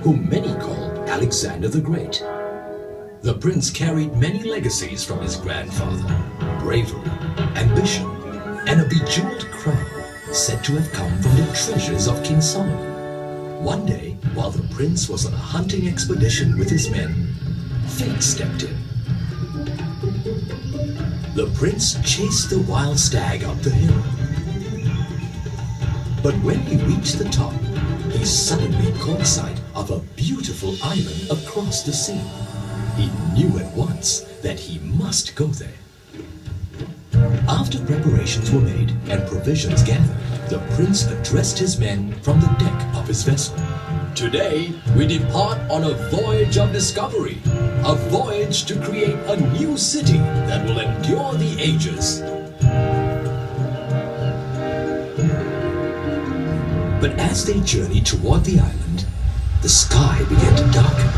whom many call Alexander the Great. The prince carried many legacies from his grandfather: bravery, ambition, and a bejeweled crown said to have come from the treasures of King Solomon. One day, while the prince was on a hunting expedition with his men, fate stepped in. The prince chased the wild stag up the hill. But when he reached the top, he suddenly caught sight of a beautiful island across the sea. He knew at once that he must go there. After preparations were made and provisions gathered, the prince addressed his men from the deck of his vessel. Today, we depart on a voyage of discovery, a voyage to create a new city that will endure the ages. But as they journeyed toward the island, the sky began to darken.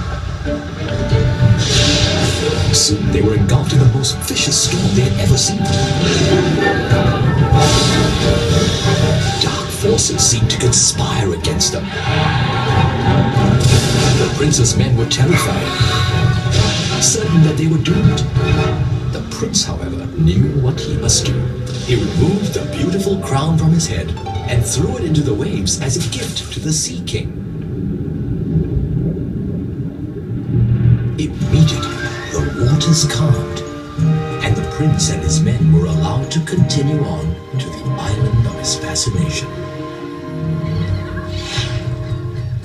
Soon they were engulfed in the most vicious storm they had ever seen. Dark forces seemed to conspire against them. The prince's men were terrified, certain that they were doomed. The prince, however, knew what he must do. He removed the beautiful crown from his head and threw it into the waves as a gift to the Sea King. Immediately, the waters calmed, and the prince and his men were allowed to continue on to the island of his fascination.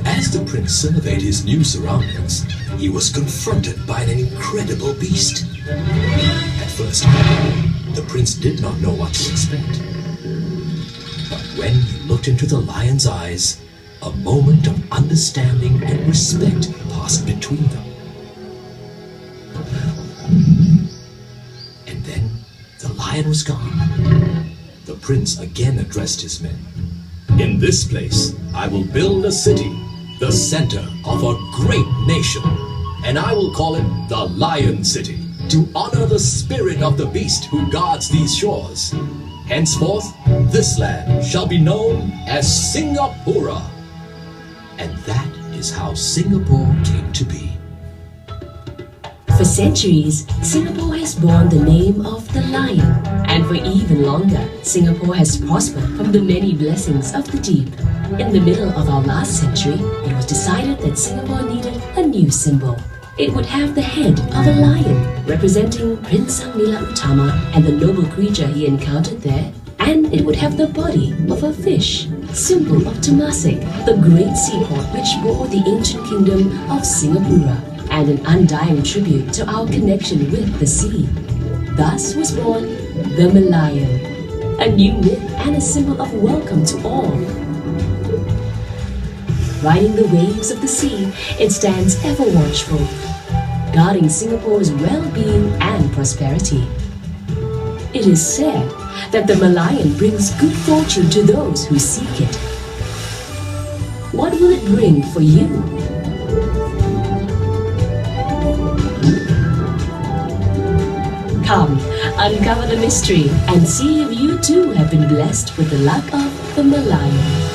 As the prince surveyed his new surroundings, he was confronted by an incredible beast. At first, the prince did not know what to expect. But when he looked into the lion's eyes, a moment of understanding and respect passed between them. And then the lion was gone. The prince again addressed his men. In this place, I will build a city, the center of a great nation, and I will call it the Lion City, to honor the spirit of the beast who guards these shores. Henceforth, this land shall be known as Singapura. And that is how Singapore came to be. For centuries, Singapore has borne the name of the lion, and for even longer, Singapore has prospered from the many blessings of the deep. In the middle of our last century, it was decided that Singapore needed a new symbol. It would have the head of a lion, representing Prince Sangnila Utama and the noble creature he encountered there, and it would have the body of a fish, symbol of Temasek, the great seaport which bore the ancient kingdom of Singapura, and an undying tribute to our connection with the sea. Thus was born the Marlion, a new myth and a symbol of welcome to all. Riding the waves of the sea, it stands ever watchful, guarding Singapore's well-being and prosperity. It is said that the Marlion brings good fortune to those who seek it. What will it bring for you? Come, uncover the mystery and see if you too have been blessed with the luck of the Marlion.